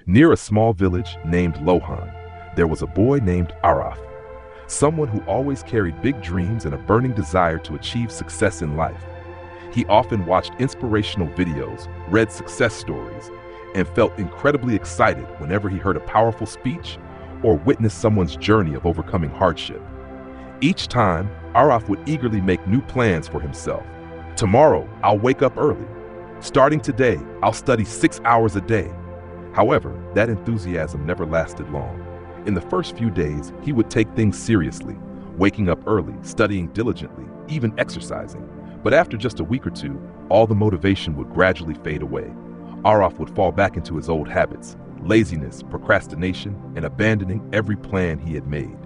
Near a small village named Lohan, there was a boy named Araf, someone who always carried big dreams and a burning desire to achieve success in life. He often watched inspirational videos, read success stories, and felt incredibly excited whenever he heard a powerful speech or witnessed someone's journey of overcoming hardship. Each time, Araf would eagerly make new plans for himself. Tomorrow, I'll wake up early. Starting today, I'll study 6 hours a day. However, that enthusiasm never lasted long. In the first few days, he would take things seriously, waking up early, studying diligently, even exercising. But after just a week or two, all the motivation would gradually fade away. Araf would fall back into his old habits, laziness, procrastination, and abandoning every plan he had made.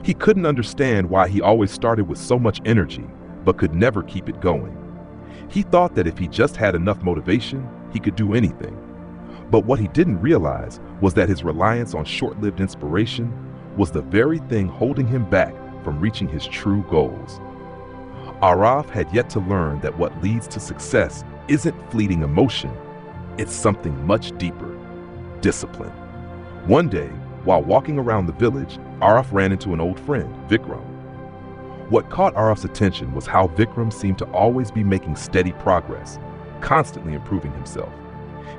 He couldn't understand why he always started with so much energy, but could never keep it going. He thought that if he just had enough motivation, he could do anything. But what he didn't realize was that his reliance on short-lived inspiration was the very thing holding him back from reaching his true goals. Araf had yet to learn that what leads to success isn't fleeting emotion, it's something much deeper: discipline. One day, while walking around the village, Araf ran into an old friend, Vikram. What caught Araf's attention was how Vikram seemed to always be making steady progress, constantly improving himself.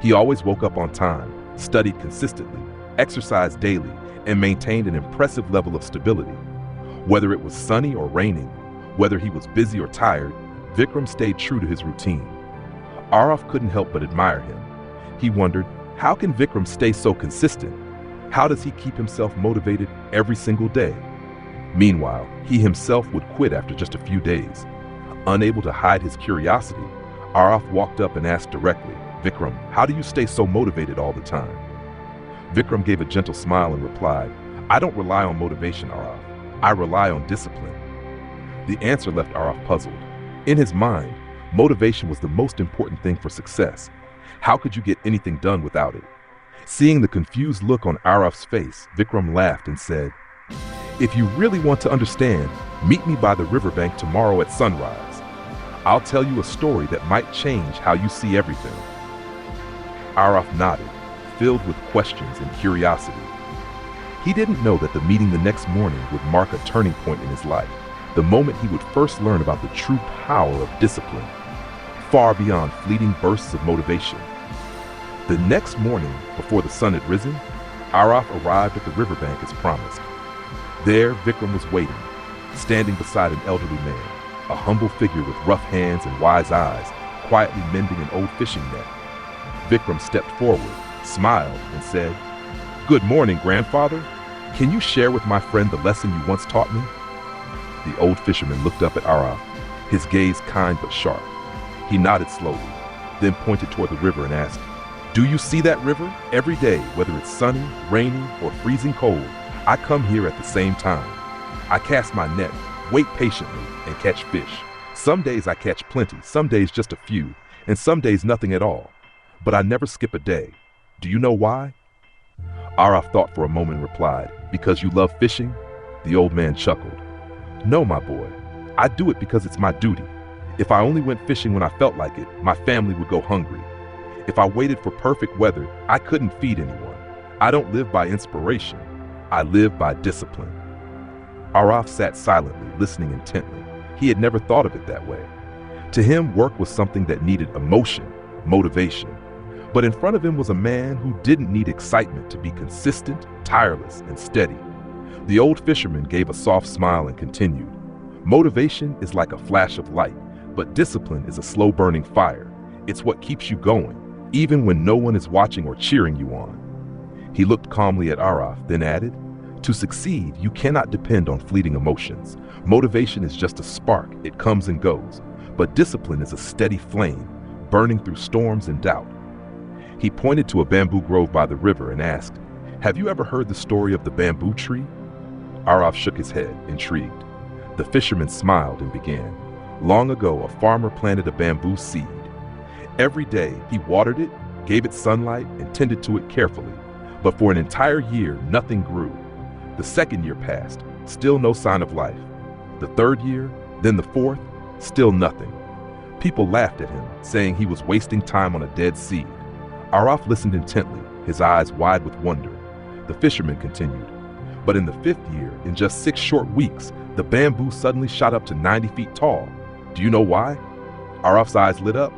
He always woke up on time, studied consistently, exercised daily, and maintained an impressive level of stability. Whether it was sunny or raining, whether he was busy or tired, Vikram stayed true to his routine. Araf couldn't help but admire him. He wondered, how can Vikram stay so consistent? How does he keep himself motivated every single day? Meanwhile, he himself would quit after just a few days. Unable to hide his curiosity, Araf walked up and asked directly, "Vikram, how do you stay so motivated all the time?" Vikram gave a gentle smile and replied, "I don't rely on motivation, Araf. I rely on discipline." The answer left Araf puzzled. In his mind, motivation was the most important thing for success. How could you get anything done without it? Seeing the confused look on Araf's face, Vikram laughed and said, "If you really want to understand, meet me by the riverbank tomorrow at sunrise. I'll tell you a story that might change how you see everything." Araf nodded, filled with questions and curiosity. He didn't know that the meeting the next morning would mark a turning point in his life, the moment he would first learn about the true power of discipline, far beyond fleeting bursts of motivation. The next morning, before the sun had risen, Araf arrived at the riverbank as promised. There, Vikram was waiting, standing beside an elderly man, a humble figure with rough hands and wise eyes, quietly mending an old fishing net. Vikram stepped forward, smiled, and said, "Good morning, grandfather. Can you share with my friend the lesson you once taught me?" The old fisherman looked up at Araf, his gaze kind but sharp. He nodded slowly, then pointed toward the river and asked, "Do you see that river? Every day, whether it's sunny, rainy, or freezing cold, I come here at the same time. I cast my net, wait patiently, and catch fish. Some days I catch plenty, some days just a few, and some days nothing at all. But I never skip a day. Do you know why?" Araf thought for a moment and replied, "Because you love fishing?" The old man chuckled. "No, my boy. I do it because it's my duty. If I only went fishing when I felt like it, my family would go hungry. If I waited for perfect weather, I couldn't feed anyone. I don't live by inspiration. I live by discipline." Araf sat silently, listening intently. He had never thought of it that way. To him, work was something that needed emotion, motivation. But in front of him was a man who didn't need excitement to be consistent, tireless, and steady. The old fisherman gave a soft smile and continued, "Motivation is like a flash of light, but discipline is a slow-burning fire. It's what keeps you going, even when no one is watching or cheering you on." He looked calmly at Araf, then added, "To succeed, you cannot depend on fleeting emotions. Motivation is just a spark, it comes and goes. But discipline is a steady flame, burning through storms and doubt." He pointed to a bamboo grove by the river and asked, "Have you ever heard the story of the bamboo tree?" Araf shook his head, intrigued. The fisherman smiled and began, "Long ago, a farmer planted a bamboo seed. Every day, he watered it, gave it sunlight, and tended to it carefully. But for an entire year, nothing grew. The second year passed, still no sign of life. The third year, then the fourth, still nothing. People laughed at him, saying he was wasting time on a dead seed. Araf listened intently, his eyes wide with wonder. The fisherman continued. But in the 5th year, in just 6 short weeks, the bamboo suddenly shot up to 90 feet tall. Do you know why? Araf's eyes lit up.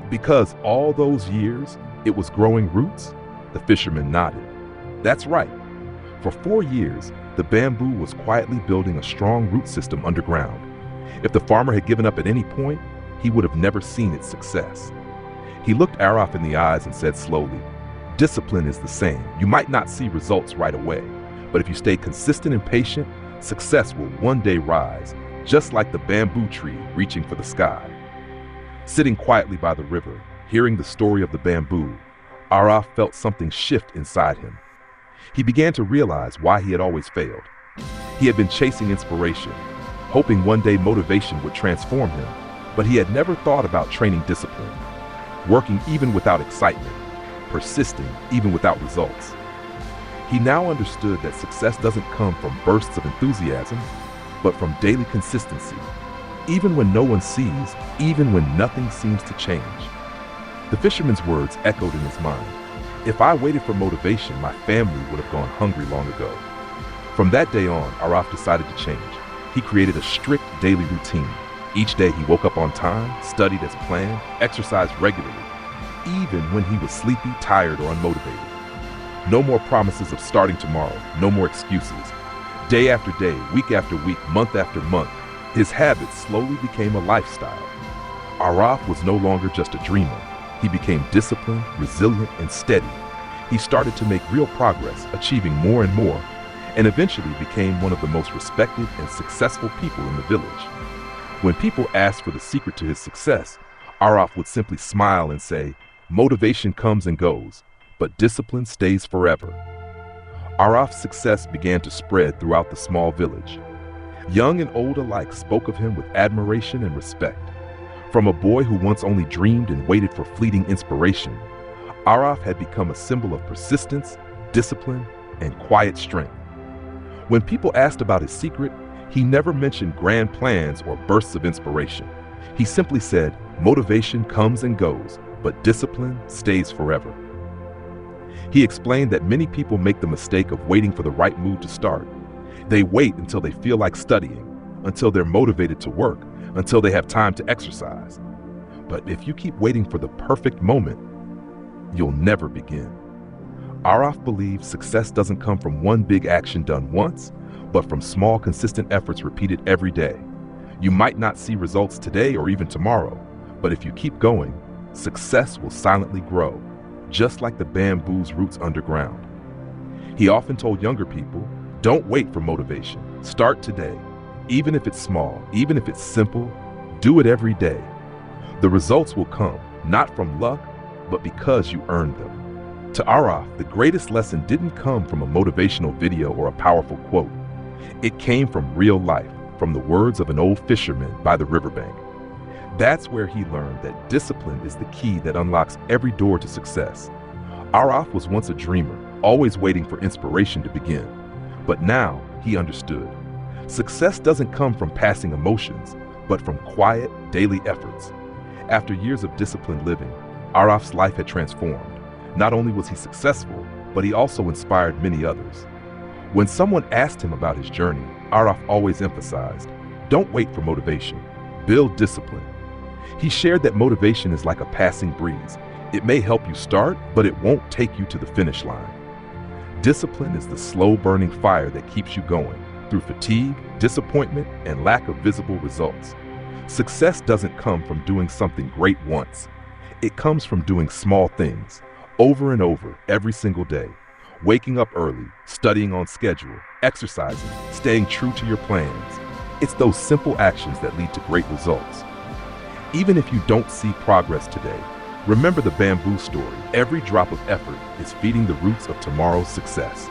Because all those years, it was growing roots? The fisherman nodded. That's right. For 4 years, the bamboo was quietly building a strong root system underground. If the farmer had given up at any point, he would have never seen its success. He looked Araf in the eyes and said slowly, discipline is the same. You might not see results right away, but if you stay consistent and patient, success will one day rise, just like the bamboo tree reaching for the sky. Sitting quietly by the river, hearing the story of the bamboo, Araf felt something shift inside him. He began to realize why he had always failed. He had been chasing inspiration, hoping one day motivation would transform him, but he had never thought about training discipline, working even without excitement, persisting even without results. He now understood that success doesn't come from bursts of enthusiasm, but from daily consistency, even when no one sees, even when nothing seems to change. The fisherman's words echoed in his mind. If I waited for motivation, my family would have gone hungry long ago. From that day on, Araf decided to change. He created a strict daily routine. Each day he woke up on time, studied as planned, exercised regularly, even when he was sleepy, tired, or unmotivated. No more promises of starting tomorrow, no more excuses. Day after day, week after week, month after month, his habits slowly became a lifestyle. Araf was no longer just a dreamer. He became disciplined, resilient, and steady. He started to make real progress, achieving more and more, and eventually became one of the most respected and successful people in the village. When people asked for the secret to his success, Araf would simply smile and say, motivation comes and goes, but discipline stays forever. Araf's success began to spread throughout the small village. Young and old alike spoke of him with admiration and respect. From a boy who once only dreamed and waited for fleeting inspiration, Araf had become a symbol of persistence, discipline, and quiet strength. When people asked about his secret, he never mentioned grand plans or bursts of inspiration. He simply said, motivation comes and goes, but discipline stays forever. He explained that many people make the mistake of waiting for the right mood to start. They wait until they feel like studying, until they're motivated to work, until they have time to exercise. But if you keep waiting for the perfect moment, you'll never begin. Araf believes success doesn't come from one big action done once, but from small, consistent efforts repeated every day. You might not see results today or even tomorrow, but if you keep going, success will silently grow, just like the bamboo's roots underground. He often told younger people, don't wait for motivation. Start today. Even if it's small, even if it's simple, do it every day. The results will come, not from luck, but because you earned them. To Araf, the greatest lesson didn't come from a motivational video or a powerful quote. It came from real life, from the words of an old fisherman by the riverbank. That's where he learned that discipline is the key that unlocks every door to success. Araf was once a dreamer, always waiting for inspiration to begin. But now he understood. Success doesn't come from passing emotions, but from quiet, daily efforts. After years of disciplined living, Araf's life had transformed. Not only was he successful, but he also inspired many others. When someone asked him about his journey, Araf always emphasized, don't wait for motivation, build discipline. He shared that motivation is like a passing breeze. It may help you start, but it won't take you to the finish line. Discipline is the slow-burning fire that keeps you going through fatigue, disappointment, and lack of visible results. Success doesn't come from doing something great once. It comes from doing small things, over and over, every single day. Waking up early, studying on schedule, exercising, staying true to your plans. It's those simple actions that lead to great results. Even if you don't see progress today, remember the bamboo story. Every drop of effort is feeding the roots of tomorrow's success.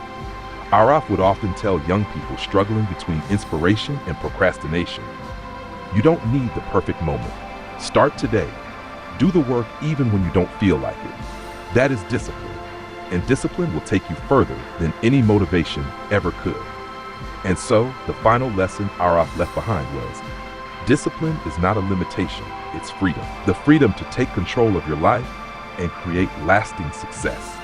Araf would often tell young people struggling between inspiration and procrastination, you don't need the perfect moment. Start today. Do the work even when you don't feel like it. That is discipline, and discipline will take you further than any motivation ever could. And so, the final lesson Araf left behind was, discipline is not a limitation, it's freedom. The freedom to take control of your life and create lasting success.